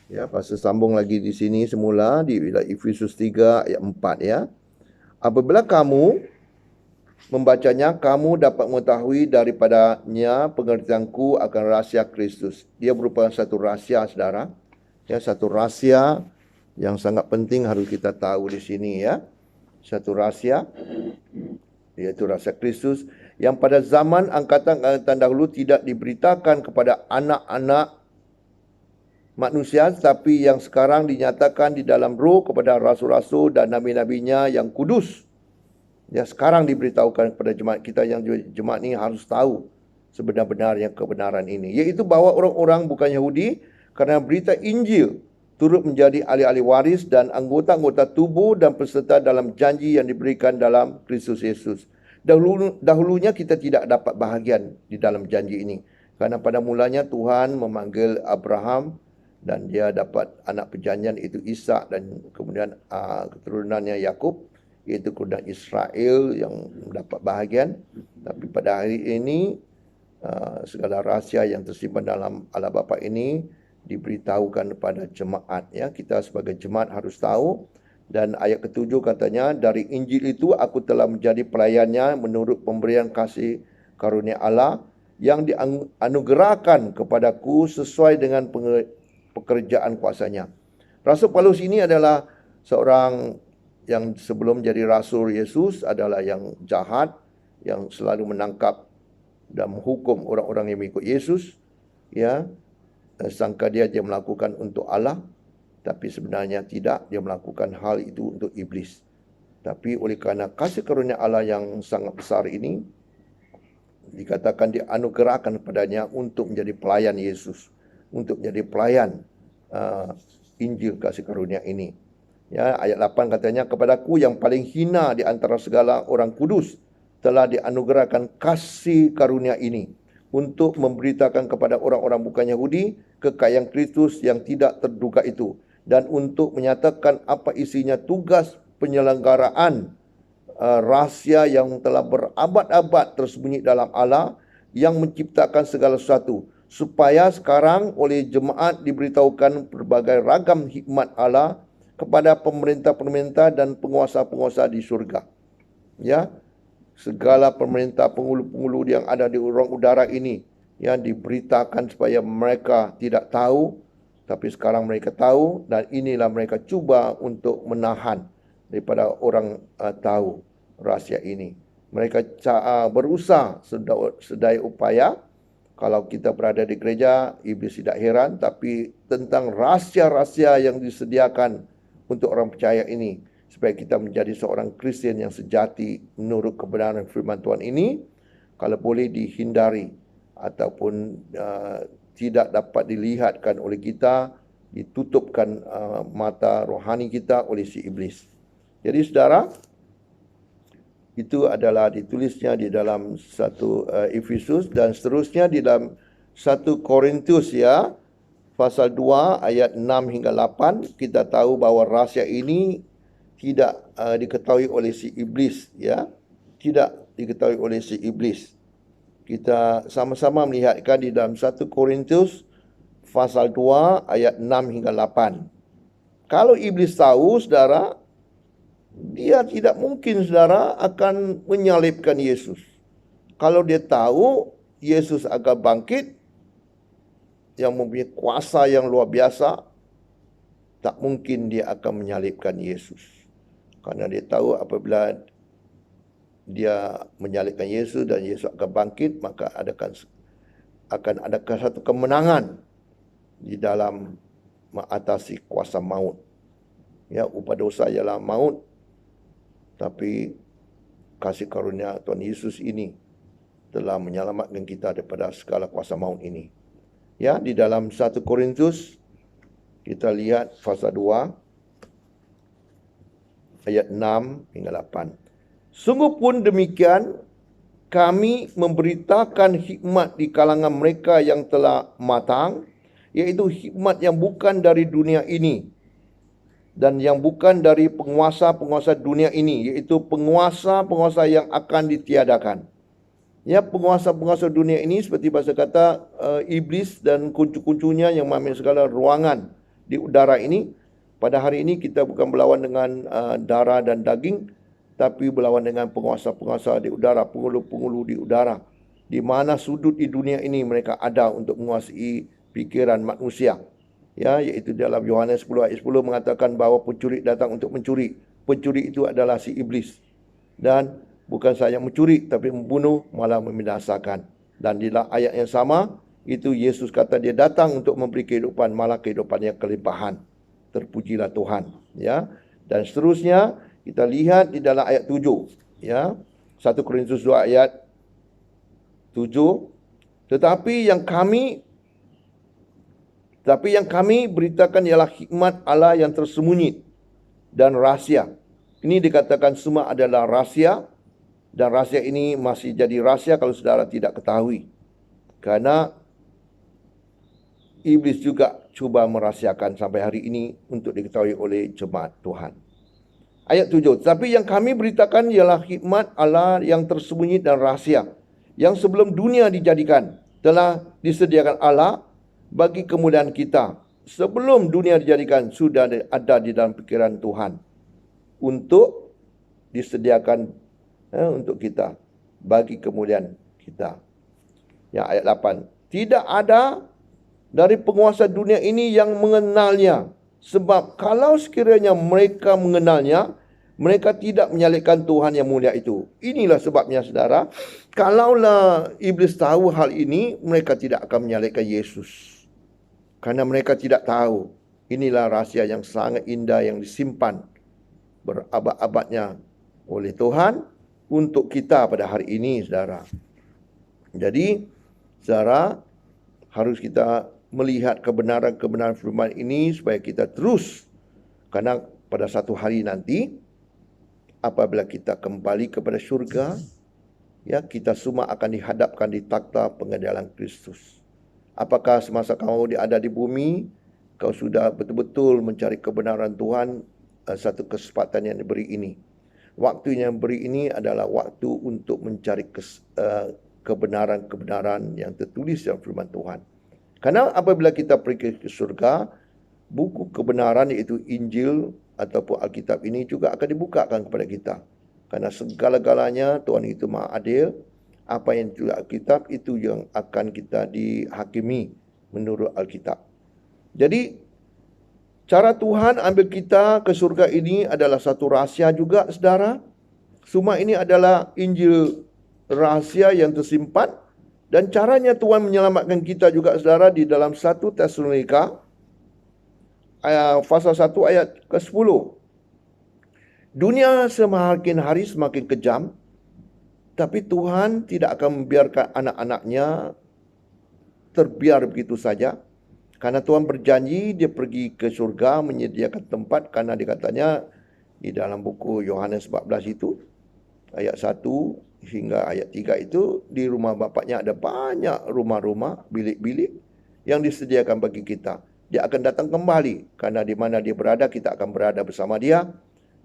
Ya, pasal sambung lagi di sini semula di Efesus 3 ayat 4 ya. Apabila kamu membacanya, kamu dapat mengetahui daripadanya pengertianku akan rahsia Kristus. Dia merupakan satu rahsia, saudara. Ya, satu rahsia yang sangat penting harus kita tahu di sini ya. Satu rahsia, yaitu rahsia Kristus yang pada zaman angkatan dahulu tidak diberitakan kepada anak-anak manusia, tapi yang sekarang dinyatakan di dalam roh kepada rasul-rasul dan nabi-nabinya yang kudus. Ya, sekarang diberitahukan kepada jemaat kita, yang jemaat ini harus tahu sebenar-benarnya kebenaran ini, yaitu bahwa orang-orang bukan Yahudi karena berita Injil turut menjadi ahli-ahli waris dan anggota-anggota tubuh dan peserta dalam janji yang diberikan dalam Kristus Yesus. Dahulunya kita tidak dapat bahagian di dalam janji ini, karena pada mulanya Tuhan memanggil Abraham dan dia dapat anak perjanjian itu Ishak, dan kemudian keturunannya Yakub, iaitu keturunan Israel yang mendapat bahagian. Tapi pada hari ini segala rahsia yang tersimpan dalam Allah Bapa ini diberitahukan kepada jemaat ya. Kita sebagai jemaat harus tahu. Dan ayat ke-7 katanya, dari Injil itu aku telah menjadi pelayannya menurut pemberian kasih karunia Allah yang dianugerahkan kepadaku sesuai dengan pekerjaan kuasanya. Rasul Paulus ini adalah seorang yang sebelum jadi Rasul Yesus adalah yang jahat, yang selalu menangkap dan menghukum orang-orang yang mengikut Yesus. Ya, sangka dia melakukan untuk Allah, tapi sebenarnya tidak, dia melakukan hal itu untuk iblis. Tapi oleh kerana kasih karunia Allah yang sangat besar ini, dikatakan dianugerahkan kepadanya untuk menjadi pelayan Yesus, untuk menjadi pelayan Injil kasih karunia ini. Ya, ayat 8 katanya, kepadaku yang paling hina di antara segala orang kudus telah dianugerahkan kasih karunia ini untuk memberitakan kepada orang-orang bukan Yahudi kekayaan Kristus yang tidak terduga itu, dan untuk menyatakan apa isinya tugas penyelenggaraan rahsia yang telah berabad-abad tersembunyi dalam Allah yang menciptakan segala sesuatu, supaya sekarang oleh jemaat diberitahukan berbagai ragam hikmat Allah kepada pemerintah-pemerintah dan penguasa-penguasa di surga. Ya, segala pemerintah, penghulu-penghulu yang ada di ruang udara ini yang diberitakan supaya mereka tidak tahu, tapi sekarang mereka tahu, dan inilah mereka cuba untuk menahan daripada orang tahu rahsia ini. Mereka berusaha sedaya upaya. Kalau kita berada di gereja, iblis tidak heran, tapi tentang rahsia-rahsia yang disediakan untuk orang percaya ini, supaya kita menjadi seorang Kristian yang sejati menurut kebenaran firman Tuhan ini, kalau boleh dihindari ataupun tidak dapat dilihatkan oleh kita, ditutupkan mata rohani kita oleh si iblis. Jadi saudara, itu adalah ditulisnya di dalam satu Efesus, dan seterusnya di dalam 1 Korintus ya, pasal 2 ayat 6 hingga 8, kita tahu bahawa rahsia ini tidak diketahui oleh si iblis ya. Tidak diketahui oleh si iblis. Kita sama-sama melihatkan di dalam 1 Korintus pasal 2 ayat 6 hingga 8. Kalau iblis tahu, saudara, dia tidak mungkin, saudara, akan menyalibkan Yesus. Kalau dia tahu Yesus akan bangkit, yang mempunyai kuasa yang luar biasa, tak mungkin dia akan menyalibkan Yesus. Karena dia tahu apabila dia menyalibkan Yesus dan Yesus akan bangkit, maka akan ada satu kemenangan di dalam mengatasi kuasa maut. Ya, upah dosa ialah maut, tapi kasih karunia Tuhan Yesus ini telah menyelamatkan kita daripada segala kuasa maut ini. Ya, di dalam 1 Korintus kita lihat pasal 2 ayat 6 hingga 8. Sungguh pun demikian, kami memberitakan hikmat di kalangan mereka yang telah matang, yaitu hikmat yang bukan dari dunia ini dan yang bukan dari penguasa-penguasa dunia ini, yaitu penguasa-penguasa yang akan ditiadakan. Ya, penguasa-penguasa dunia ini seperti bahasa kata iblis dan kuncu-kuncunya yang mengambil segala ruangan di udara ini. Pada hari ini kita bukan berlawan dengan darah dan daging, tapi berlawan dengan penguasa-penguasa di udara, penghulu-penghulu di udara. Di mana sudut di dunia ini mereka ada untuk menguasai pikiran manusia. Ya, iaitu dalam Yohanes 10 ayat 10 mengatakan bahawa pencuri datang untuk mencuri. Pencuri itu adalah si iblis. Dan bukan saja mencuri, tapi membunuh, malah membinasakan. Dan di ayat yang sama, itu Yesus kata dia datang untuk memberi kehidupan, malah kehidupan yang kelimpahan. Terpujilah Tuhan, ya. Dan seterusnya kita lihat di dalam ayat 7, ya. 1 Korintus 2 ayat 7. Tetapi yang kami beritakan ialah hikmat Allah yang tersembunyi dan rahsia. Ini dikatakan semua adalah rahsia, dan rahsia ini masih jadi rahsia kalau saudara tidak ketahui. Karena iblis juga cuba merahsiakan sampai hari ini untuk diketahui oleh jemaat Tuhan. Ayat 7. Tapi yang kami beritakan ialah hikmat Allah yang tersembunyi dan rahsia, yang sebelum dunia dijadikan, telah disediakan Allah bagi kemuliaan kita. Sebelum dunia dijadikan, sudah ada di dalam pikiran Tuhan untuk disediakan untuk kita, bagi kemuliaan kita. Yang ayat 8. Tidak ada dari penguasa dunia ini yang mengenalnya. Sebab kalau sekiranya mereka mengenalnya, mereka tidak menyalihkan Tuhan yang mulia itu. Inilah sebabnya saudara, kalaulah iblis tahu hal ini, mereka tidak akan menyalihkan Yesus. Karena mereka tidak tahu. Inilah rahsia yang sangat indah yang disimpan berabad-abadnya oleh Tuhan untuk kita pada hari ini, saudara. Jadi, saudara, harus kita melihat kebenaran-kebenaran firman ini supaya kita terus. Karena pada satu hari nanti, apabila kita kembali kepada syurga, ya, kita semua akan dihadapkan di takhta pengadilan Kristus. Apakah semasa kamu ada di bumi, kau sudah betul-betul mencari kebenaran Tuhan, satu kesempatan yang diberi ini. Waktu yang diberi ini adalah waktu untuk mencari kebenaran-kebenaran yang tertulis dalam firman Tuhan. Karena apabila kita pergi ke surga, buku kebenaran iaitu Injil ataupun Alkitab ini juga akan dibukakan kepada kita. Karena segala-galanya Tuhan itu Maha Adil. Apa yang ditulis Alkitab itu yang akan kita dihakimi menurut Alkitab. Jadi, cara Tuhan ambil kita ke surga ini adalah satu rahsia juga, saudara. Semua ini adalah Injil rahasia yang tersimpan. Dan caranya Tuhan menyelamatkan kita juga, saudara, di dalam 1 Tesalonika pasal 1 ayat ke-10. Dunia semakin hari semakin kejam, tapi Tuhan tidak akan membiarkan anak-anaknya terbiar begitu saja. Karena Tuhan berjanji dia pergi ke surga menyediakan tempat. Karena dikatanya di dalam buku Yohanes 14 itu, ayat 1 hingga ayat 3 itu, di rumah Bapaknya ada banyak rumah-rumah, bilik-bilik yang disediakan bagi kita. Dia akan datang kembali. Karena di mana dia berada, kita akan berada bersama dia.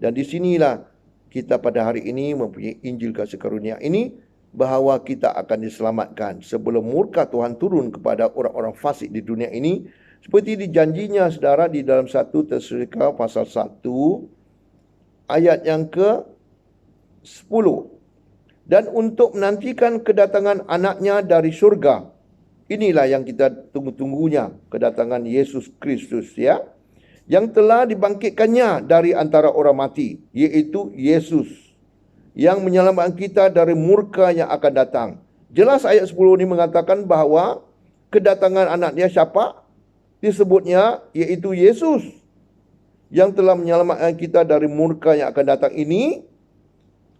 Dan di sinilah kita pada hari ini mempunyai Injil kasih karunia ini, bahawa kita akan diselamatkan sebelum murka Tuhan turun kepada orang-orang fasik di dunia ini. Seperti dijanjinya, saudara, di dalam 1 Tesalonika pasal 1 ayat yang ke-10. Dan untuk menantikan kedatangan anaknya dari surga. Inilah yang kita tunggu-tunggunya, kedatangan Yesus Kristus, ya. Yang telah dibangkitkannya dari antara orang mati, yaitu Yesus, yang menyelamatkan kita dari murka yang akan datang. Jelas ayat 10 ini mengatakan bahawa kedatangan anaknya siapa? Disebutnya yaitu Yesus, yang telah menyelamatkan kita dari murka yang akan datang ini.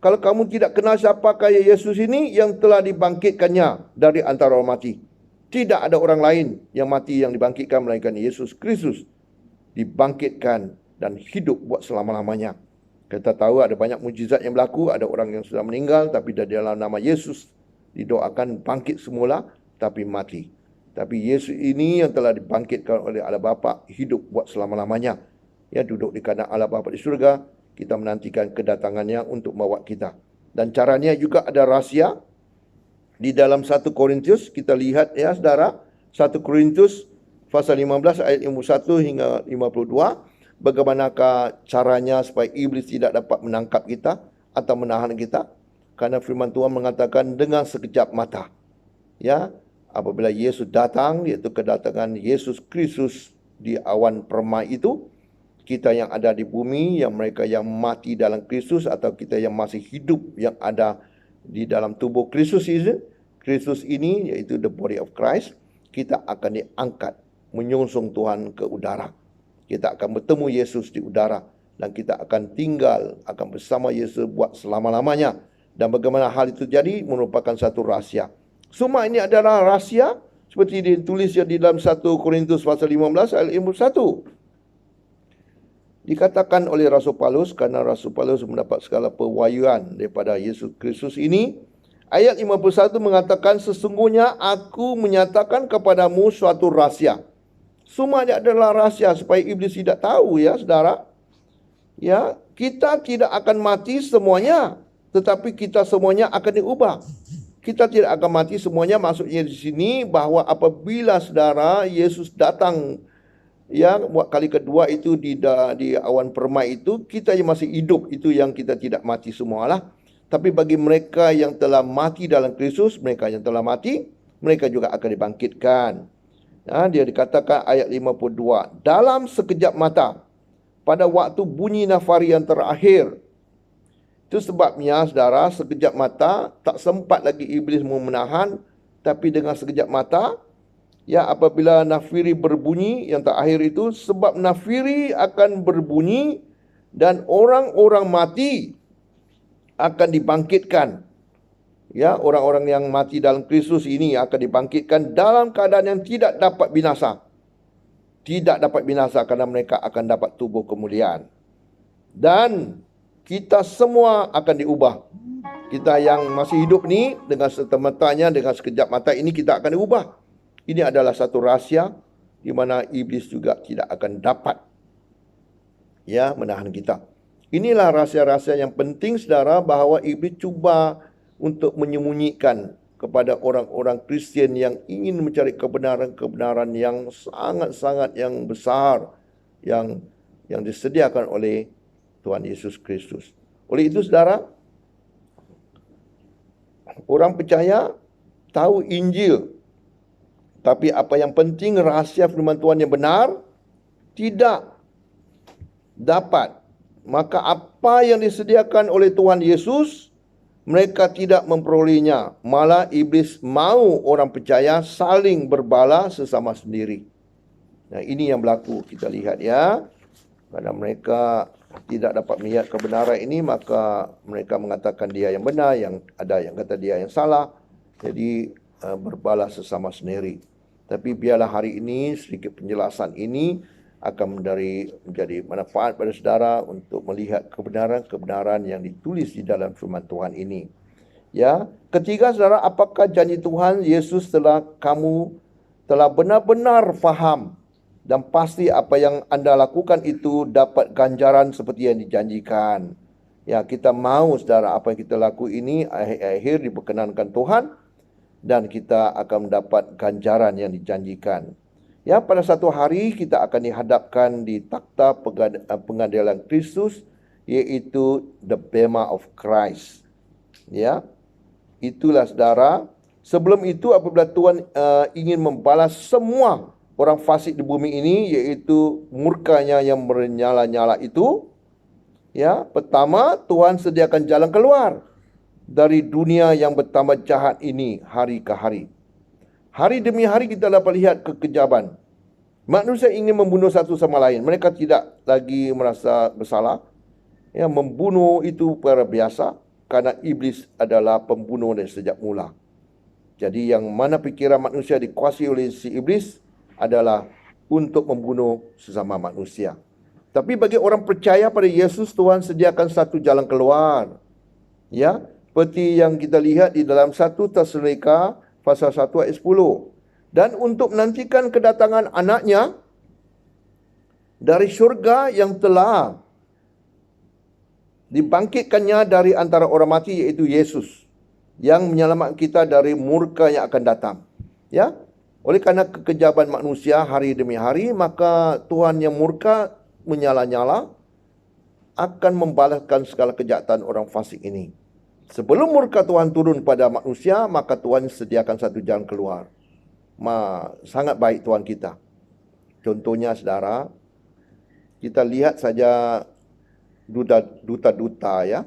Kalau kamu tidak kenal siapakah Yesus ini, yang telah dibangkitkannya dari antara orang mati. Tidak ada orang lain yang mati yang dibangkitkan melainkan Yesus Kristus. Dibangkitkan dan hidup buat selama-lamanya. Kita tahu ada banyak mujizat yang berlaku. Ada orang yang sudah meninggal, tapi dalam nama Yesus didoakan bangkit semula, tapi mati. Tapi Yesus ini yang telah dibangkitkan oleh Allah Bapa, hidup buat selama-lamanya. Ya, duduk di kanan Allah Bapa di surga. Kita menantikan kedatangannya untuk membawa kita. Dan caranya juga ada rahsia. Di dalam 1 Korintus, kita lihat, ya saudara, 1 Korintus pasal 15 ayat 51 hingga 52. Bagaimanakah caranya supaya iblis tidak dapat menangkap kita atau menahan kita? Karena firman Tuhan mengatakan dengan sekejap mata. Ya, apabila Yesus datang, iaitu kedatangan Yesus Kristus di awan permai itu, kita yang ada di bumi, yang mereka yang mati dalam Kristus atau kita yang masih hidup yang ada di dalam tubuh Kristus ini, iaitu the body of Christ, kita akan diangkat menyongsong Tuhan ke udara. Kita akan bertemu Yesus di udara dan kita akan tinggal akan bersama Yesus buat selama-lamanya. Dan bagaimana hal itu jadi merupakan satu rahsia. Semua ini adalah rahsia seperti ditulis di dalam 1 Korintus pasal 15 ayat 51. Dikatakan oleh Rasul Paulus, karena Rasul Paulus mendapat segala pewahyuan daripada Yesus Kristus ini. Ayat 51 mengatakan, sesungguhnya aku menyatakan kepadamu suatu rahsia. Semua ini adalah rahsia supaya iblis tidak tahu, ya saudara. Ya, kita tidak akan mati semuanya, tetapi kita semuanya akan diubah. Kita tidak akan mati semuanya, maksudnya di sini bahawa apabila saudara Yesus datang, ya, buat kali kedua itu di awan permai itu, kita yang masih hidup itu yang kita tidak mati semualah. Tapi bagi mereka yang telah mati dalam Kristus, mereka yang telah mati, mereka juga akan dibangkitkan. Ya, dia dikatakan ayat 52, dalam sekejap mata, pada waktu bunyi nafari yang terakhir. Itu sebabnya saudara, sekejap mata tak sempat lagi iblis mau menahan, tapi dengan sekejap mata, ya, apabila nafiri berbunyi yang terakhir itu, sebab nafiri akan berbunyi dan orang-orang mati akan dibangkitkan. Ya, orang-orang yang mati dalam Kristus ini akan dibangkitkan dalam keadaan yang tidak dapat binasa. Tidak dapat binasa kerana mereka akan dapat tubuh kemuliaan. Dan kita semua akan diubah. Kita yang masih hidup ni dengan serta-mertanya, dengan sekejap mata ini kita akan diubah. Ini adalah satu rahsia di mana iblis juga tidak akan dapat, ya, menahan kita. Inilah rahsia-rahsia yang penting saudara, bahawa iblis cuba untuk menyembunyikan kepada orang-orang Kristian yang ingin mencari kebenaran-kebenaran yang sangat-sangat yang besar yang disediakan oleh Tuhan Yesus Kristus. Oleh itu saudara, orang percaya tahu Injil, tapi apa yang penting rahsia firman Tuhan yang benar tidak dapat. Maka apa yang disediakan oleh Tuhan Yesus, mereka tidak memperolehnya. Malah iblis mau orang percaya saling berbala sesama sendiri. Nah, ini yang berlaku kita lihat, ya. Karena mereka tidak dapat melihat kebenaran ini, maka mereka mengatakan dia yang benar, yang ada yang kata dia yang salah. Jadi berbalas sesama sendiri. Tapi biarlah hari ini sedikit penjelasan ini akan menjadi manfaat pada saudara untuk melihat kebenaran-kebenaran yang ditulis di dalam firman Tuhan ini. Ya, ketiga saudara, apakah janji Tuhan Yesus kamu telah benar-benar faham dan pasti apa yang anda lakukan itu dapat ganjaran seperti yang dijanjikan. Ya, kita mahu saudara apa yang kita lakukan ini akhir-akhir diperkenankan Tuhan dan kita akan mendapat ganjaran yang dijanjikan. Ya, pada satu hari kita akan dihadapkan di takhta pengadilan Kristus, yaitu the Bema of Christ. Ya, itulah saudara. Sebelum itu apabila Tuhan ingin membalas semua orang fasik di bumi ini, yaitu murkanya yang menyala-nyala itu, ya, pertama Tuhan sediakan jalan keluar dari dunia yang bertambah jahat ini hari ke hari. Hari demi hari kita dapat lihat kekejaman. Manusia ingin membunuh satu sama lain. Mereka tidak lagi merasa bersalah. Ya, membunuh itu perkara biasa karena iblis adalah pembunuh dari sejak mula. Jadi yang mana pikiran manusia dikuasai oleh si iblis adalah untuk membunuh sesama manusia. Tapi bagi orang percaya pada Yesus, Tuhan sediakan satu jalan keluar. Ya, seperti yang kita lihat di dalam 1 Tesalonika pasal 1 ayat 10. Dan untuk menantikan kedatangan anaknya dari syurga yang telah dibangkitkannya dari antara orang mati, yaitu Yesus, yang menyelamatkan kita dari murka yang akan datang. Ya, Oleh kerana kekejaman manusia hari demi hari, maka Tuhan yang murka menyala-nyala akan membalaskan segala kejahatan orang fasik ini. Sebelum murka Tuhan turun pada manusia, maka Tuhan sediakan satu jalan keluar. Sangat baik Tuhan kita. Contohnya saudara, kita lihat saja duta-duta ya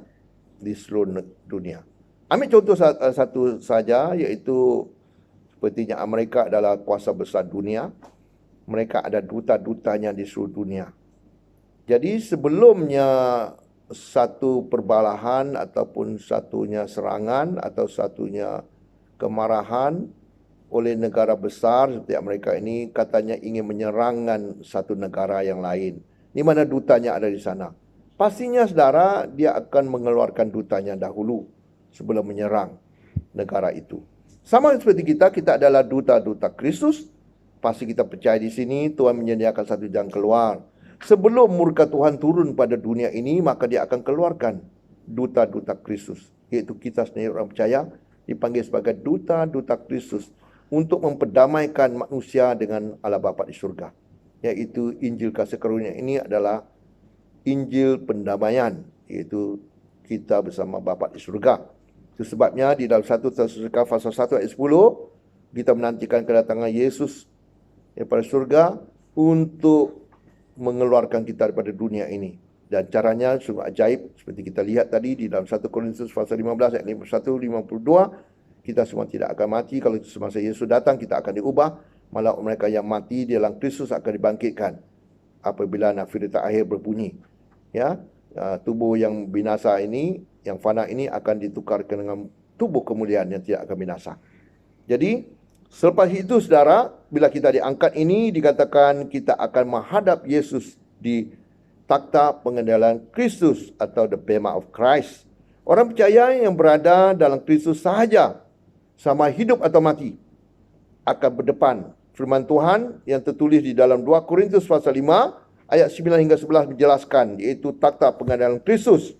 di seluruh dunia. Ambil contoh satu saja, iaitu sepertinya Amerika adalah kuasa besar dunia. Mereka ada duta-dutanya di seluruh dunia. Jadi sebelumnya satu perbalahan ataupun satunya serangan atau satunya kemarahan oleh negara besar seperti Amerika ini, katanya ingin menyerangkan satu negara yang lain, di mana dutanya ada di sana. Pastinya saudara, dia akan mengeluarkan dutanya dahulu sebelum menyerang negara itu. Sama seperti kita adalah duta-duta Kristus. Pasti kita percaya di sini Tuhan menyediakan satu jalan keluar. Sebelum murka Tuhan turun pada dunia ini, maka dia akan keluarkan duta-duta Kristus, yaitu kita sendiri orang percaya dipanggil sebagai duta-duta Kristus untuk memperdamaikan manusia dengan Allah Bapa di surga. Yaitu Injil kasih karunia ini adalah Injil pendamaian, yaitu kita bersama Bapa di surga. Itu sebabnya di dalam 1 Tesalonika pasal 1 ayat 10, kita menantikan kedatangan Yesus daripada surga untuk mengeluarkan kita daripada dunia ini. Dan caranya sungguh ajaib, seperti kita lihat tadi di dalam 1 Korintus pasal 15 ayat 51-52. Kita semua tidak akan mati. Kalau semasa Yesus datang, kita akan diubah. Malah mereka yang mati di dalam Kristus akan dibangkitkan apabila nafirita akhir berbunyi. Ya, tubuh yang binasa ini, yang fana ini akan ditukarkan dengan tubuh kemuliaan yang tidak akan binasa. Jadi selepas itu saudara, bila kita diangkat ini, dikatakan kita akan menghadap Yesus di takhta pengadilan Kristus atau the Bema of Christ. Orang percaya yang berada dalam Kristus sahaja, sama hidup atau mati, akan berdepan firman Tuhan yang tertulis di dalam 2 Korintus pasal 5 ayat 9 hingga 11 menjelaskan, iaitu takhta pengadilan Kristus.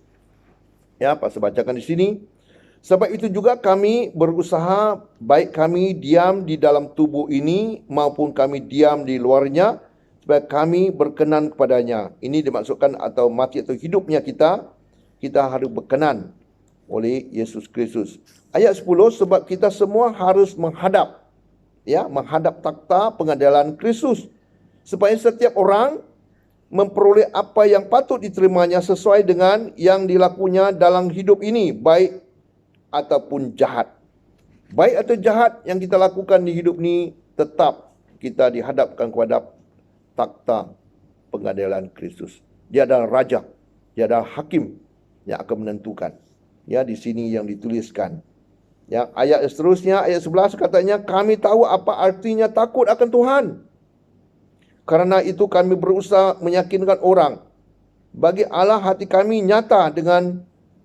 Ya, pasal bacakan di sini. Sebab itu juga kami berusaha, baik kami diam di dalam tubuh ini maupun kami diam di luarnya, supaya kami berkenan kepadanya. Ini dimaksudkan atau mati atau hidupnya kita harus berkenan oleh Yesus Kristus. Ayat 10, sebab kita semua harus menghadap takhta pengadilan Kristus, supaya setiap orang memperoleh apa yang patut diterimanya sesuai dengan yang dilakunya dalam hidup ini, baik ataupun jahat. Baik atau jahat yang kita lakukan di hidup ini, tetap kita dihadapkan kepada takhta pengadilan Kristus. Dia adalah raja, dia adalah hakim yang akan menentukan. Ya, di sini yang dituliskan. Ya, ayat seterusnya, ayat 11 katanya, kami tahu apa artinya takut akan Tuhan. Karena itu kami berusaha meyakinkan orang. Bagi Allah hati kami nyata dengan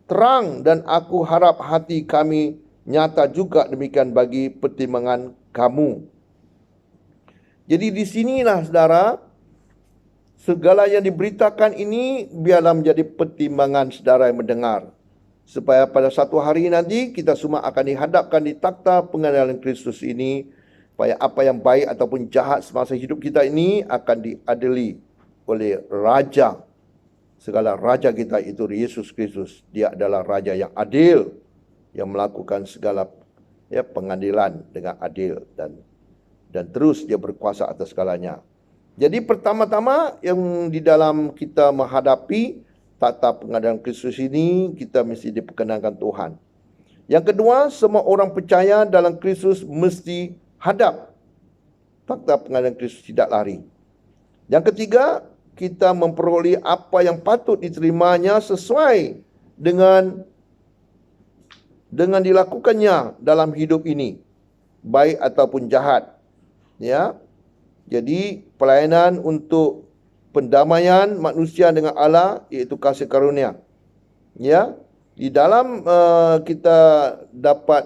terang, dan aku harap hati kami nyata juga demikian bagi pertimbangan kamu. Jadi di sinilah saudara, segala yang diberitakan ini biarlah menjadi pertimbangan saudara yang mendengar, supaya pada satu hari nanti kita semua akan dihadapkan di takhta pengadilan Kristus ini, supaya apa yang baik ataupun jahat semasa hidup kita ini akan diadili oleh Raja. Segala Raja kita itu Yesus Kristus. Dia adalah Raja yang adil, yang melakukan segala pengadilan dengan adil, dan terus dia berkuasa atas segalanya. Jadi pertama-tama yang di dalam kita menghadapi takhta pengadilan Kristus ini, kita mesti diperkenankan Tuhan. Yang kedua, semua orang percaya dalam Kristus mesti hadap takhta pengadilan Kristus, tidak lari. Yang ketiga, kita memperoleh apa yang patut diterimanya sesuai dengan dilakukannya dalam hidup ini, baik ataupun jahat. Ya. Jadi pelayanan untuk pendamaian manusia dengan Allah, iaitu kasih karunia. Ya. Di dalam kita dapat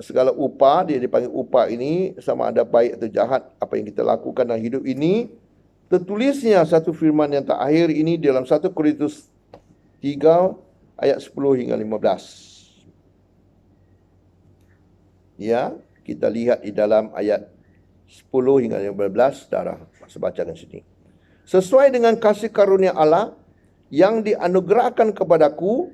segala upah, dia dipanggil upah ini, sama ada baik atau jahat apa yang kita lakukan dalam hidup ini. Tertulisnya satu firman yang terakhir ini dalam 1 Korintus 3 ayat 10 hingga 15. Ya, kita lihat di dalam ayat 10 hingga 15, saudara bacakan sini. Sesuai dengan kasih karunia Allah yang dianugerahkan kepadaku,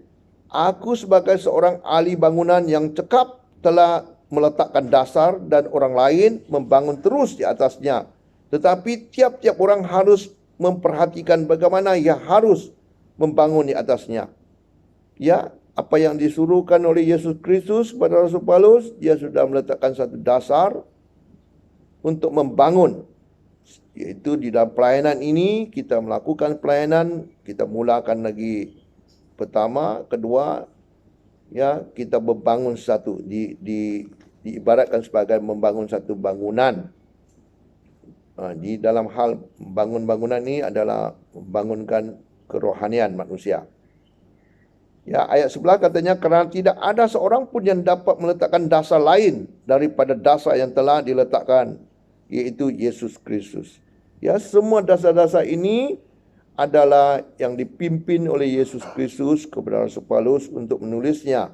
aku sebagai seorang ahli bangunan yang cekap telah meletakkan dasar dan orang lain membangun terus di atasnya. Tetapi tiap-tiap orang harus memperhatikan bagaimana ia harus membangun di atasnya. Ya, apa yang disuruhkan oleh Yesus Kristus kepada Rasul Paulus, dia sudah meletakkan satu dasar untuk membangun. Yaitu di dalam pelayanan ini, kita melakukan pelayanan, kita mulakan lagi pertama, kedua, ya, kita membangun satu, diibaratkan sebagai membangun satu bangunan. Di dalam hal membangun bangunan ini adalah membangunkan kerohanian manusia. Ya, ayat 11 katanya, kerana tidak ada seorang pun yang dapat meletakkan dasar lain daripada dasar yang telah diletakkan, yaitu Yesus Kristus. Ya, semua dasar-dasar ini adalah yang dipimpin oleh Yesus Kristus kepada Rasul Paulus untuk menulisnya.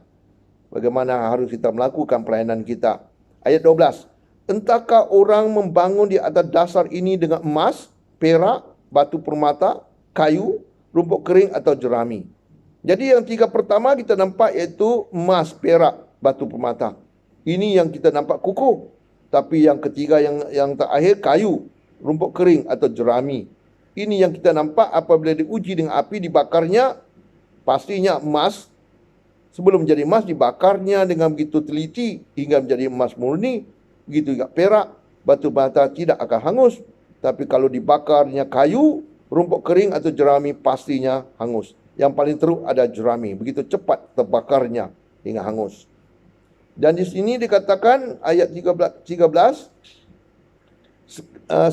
Bagaimana harus kita melakukan pelayanan kita. Ayat 12. Entahkah orang membangun di atas dasar ini dengan emas, perak, batu permata, kayu, rumput kering atau jerami. Jadi yang tiga pertama kita nampak iaitu emas, perak, batu permata. Ini yang kita nampak kukuh. Tapi yang ketiga yang terakhir kayu, rumput kering atau jerami. Ini yang kita nampak apabila diuji dengan api dibakarnya, pastinya emas. Sebelum menjadi emas dibakarnya dengan begitu teliti hingga menjadi emas murni. Begitu juga perak, batu bata tidak akan hangus. Tapi kalau dibakarnya kayu, rumput kering atau jerami pastinya hangus. Yang paling teruk ada jerami. Begitu cepat terbakarnya hingga hangus. Dan di sini dikatakan ayat 13,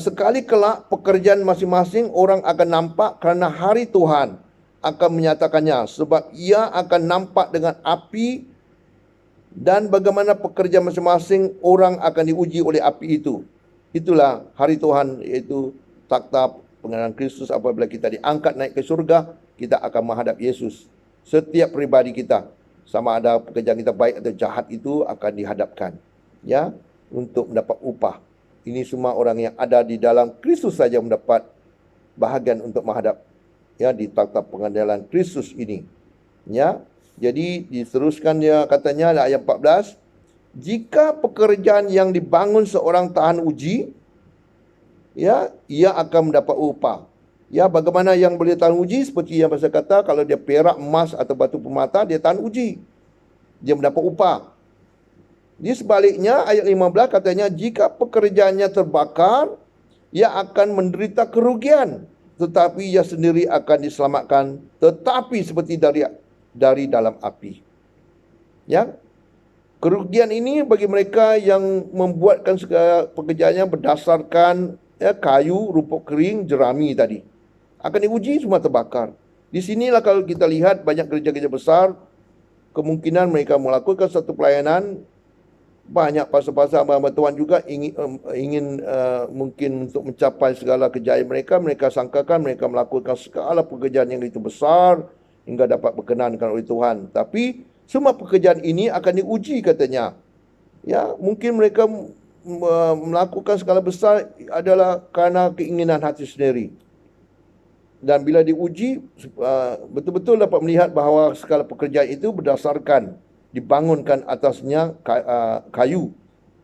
sekali kelak pekerjaan masing-masing orang akan nampak kerana hari Tuhan akan menyatakannya. Sebab ia akan nampak dengan api dan bagaimana pekerjaan masing-masing orang akan diuji oleh api itu. Itulah hari Tuhan, iaitu takhta pengadilan Kristus. Apabila kita diangkat naik ke surga, kita akan menghadap Yesus. Setiap pribadi kita, sama ada pekerjaan kita baik atau jahat, itu akan dihadapkan, ya, untuk mendapat upah. Ini semua orang yang ada di dalam Kristus saja mendapat bahagian untuk menghadap, ya, di takhta pengadilan Kristus ini. Ya, jadi diteruskan dia katanya ayat 14, jika pekerjaan yang dibangun seorang tahan uji, ya, ia akan mendapat upah. Ya, bagaimana yang boleh tahan uji? Seperti yang pasal kata, kalau dia perak, emas atau batu permata, dia tahan uji. Dia mendapat upah. Di sebaliknya, ayat 15 katanya, jika pekerjaannya terbakar, ia akan menderita kerugian. Tetapi ia sendiri akan diselamatkan, tetapi seperti dari dalam api. Ya, kerugian ini bagi mereka yang membuatkan segala pekerjaannya berdasarkan, ya, kayu, rumput kering, jerami tadi. Akan diuji, semua terbakar. Di sinilah kalau kita lihat banyak gereja-gereja besar, kemungkinan mereka melakukan satu pelayanan, banyak pasal-pasal hamba Tuhan juga ingin mungkin untuk mencapai segala kejayaan mereka. Mereka sangkakan mereka melakukan segala pekerjaan yang itu besar hingga dapat berkenankan oleh Tuhan. Tapi semua pekerjaan ini akan diuji katanya. Ya, mungkin mereka melakukan skala besar adalah kerana keinginan hati sendiri. Dan bila diuji, betul-betul dapat melihat bahawa segala pekerjaan itu berdasarkan dibangunkan atasnya kayu,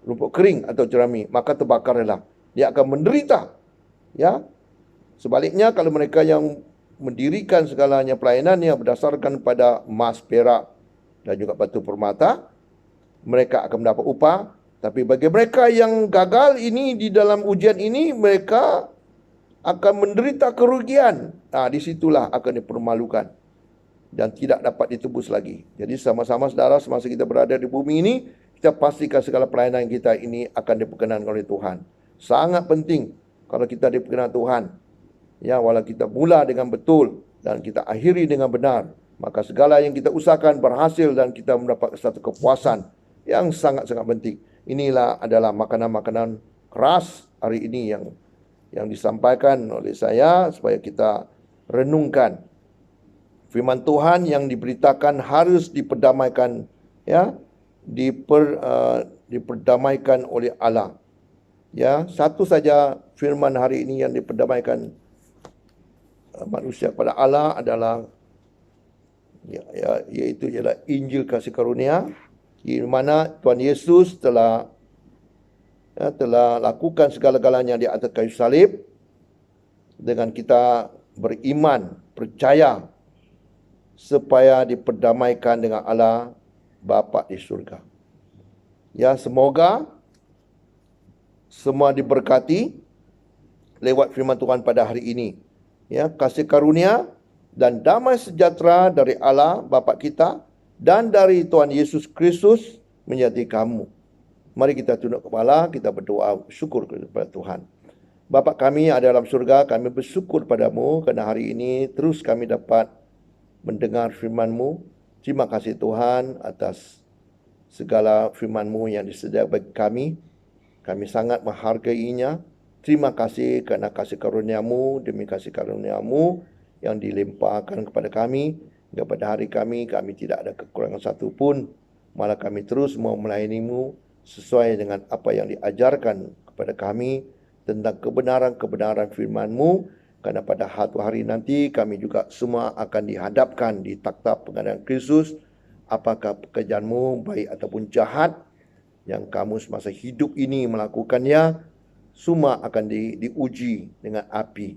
rumput kering atau jerami, maka terbakarlah. Dia akan menderita. Ya. Sebaliknya kalau mereka yang mendirikan segalanya pelayanannya berdasarkan pada emas, perak dan juga batu permata, mereka akan mendapat upah. Tapi bagi mereka yang gagal ini di dalam ujian ini, mereka akan menderita kerugian. Disitulah akan dipermalukan dan tidak dapat ditebus lagi. Jadi sama-sama saudara, semasa kita berada di bumi ini, kita pastikan segala pelayanan kita ini akan diperkenankan oleh Tuhan. Sangat penting kalau kita diperkenankan Tuhan. Ya, walau kita mula dengan betul dan kita akhiri dengan benar, maka segala yang kita usahakan berhasil dan kita mendapat satu kepuasan yang sangat-sangat penting. Inilah adalah makanan-makanan keras hari ini yang disampaikan oleh saya supaya kita renungkan. Firman Tuhan yang diberitakan harus diperdamaikan, ya, diperdamaikan oleh Allah. Ya, satu saja firman hari ini yang diperdamaikan manusia kepada Allah adalah iaitu ialah Injil kasih karunia, di mana Tuhan Yesus telah lakukan segala-galanya di atas kayu salib. Dengan kita beriman, percaya, supaya diperdamaikan dengan Allah Bapa di surga. Ya, semoga semua diberkati lewat firman Tuhan pada hari ini. Ya, kasih karunia dan damai sejahtera dari Allah Bapa kita dan dari Tuhan Yesus Kristus menyertai kamu. Mari kita tunduk kepala, kita berdoa syukur kepada Tuhan. Bapa kami yang ada dalam surga, kami bersyukur padamu kerana hari ini terus kami dapat mendengar firman-Mu. Terima kasih Tuhan atas segala firman-Mu yang disediakan bagi kami. Kami sangat menghargainya. Terima kasih kerana kasih karunia-Mu, demi kasih karunia-Mu yang dilimpahkan kepada kami. Hingga pada hari kami tidak ada kekurangan satu pun. Malah kami terus mau melayani-Mu sesuai dengan apa yang diajarkan kepada kami tentang kebenaran-kebenaran firman-Mu. Kerana pada hari nanti kami juga semua akan dihadapkan di takhta pengadilan Kristus. Apakah pekerjaan-Mu baik ataupun jahat yang kamu semasa hidup ini melakukannya, semua akan diuji dengan api.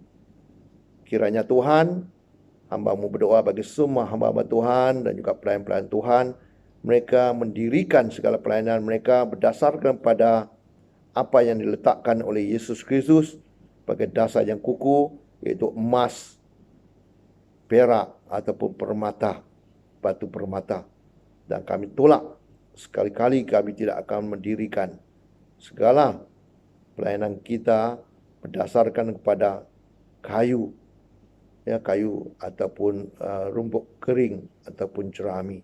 Kiranya Tuhan, hamba-Mu berdoa bagi semua hamba-hamba Tuhan dan juga pelayan-pelayan Tuhan, mereka mendirikan segala pelayanan mereka berdasarkan pada apa yang diletakkan oleh Yesus Kristus sebagai dasar yang kukuh, iaitu emas, perak ataupun permata, batu permata. Dan kami tolak, sekali-kali kami tidak akan mendirikan segala pelayanan kita berdasarkan kepada kayu, kayu ataupun rumput kering ataupun jerami,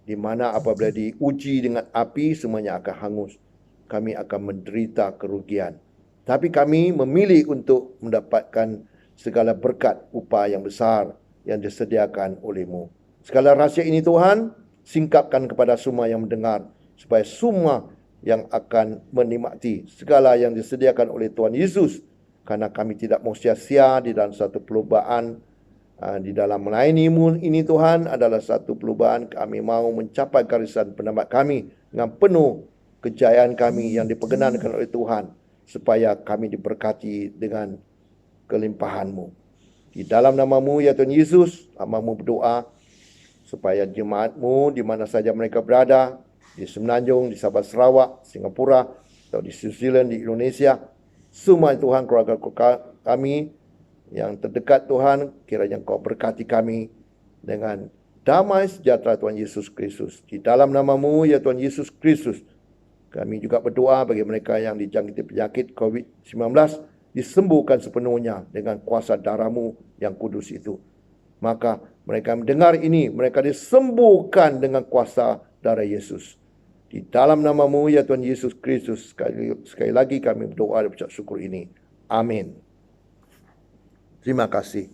di mana apabila diuji dengan api semuanya akan hangus. Kami akan menderita kerugian. Tapi kami memilih untuk mendapatkan segala berkat upah yang besar yang disediakan oleh-Mu. Segala rahsia ini Tuhan, singkapkan kepada semua yang mendengar, supaya semua yang akan menikmati segala yang disediakan oleh Tuhan Yesus. Karena kami tidak mau sia-sia di dalam satu perlombaan. Di dalam melayani-Mu ini Tuhan adalah satu perlombaan. Kami mau mencapai garisan pendapat kami dengan penuh kejayaan kami yang diperkenankan oleh Tuhan, supaya kami diberkati dengan kelimpahan-Mu. Di dalam nama-Mu ya Tuhan Yesus, hamba-Mu berdoa supaya jemaat-Mu di mana saja mereka berada, di Semenanjung, di Sabah Sarawak, Singapura, atau di New Zealand, di Indonesia, semua Tuhan keluarga kami yang terdekat Tuhan, kiranya Engkau berkati kami dengan damai sejahtera Tuhan Yesus Kristus. Di dalam nama-Mu ya Tuhan Yesus Kristus, kami juga berdoa bagi mereka yang dijangkiti penyakit COVID-19, disembuhkan sepenuhnya dengan kuasa darah-Mu yang kudus itu. Maka mereka mendengar ini, mereka disembuhkan dengan kuasa darah Yesus. Di dalam nama-Mu ya Tuhan Yesus Kristus, sekali lagi kami berdoa dan ucap syukur ini. Amin. Terima kasih.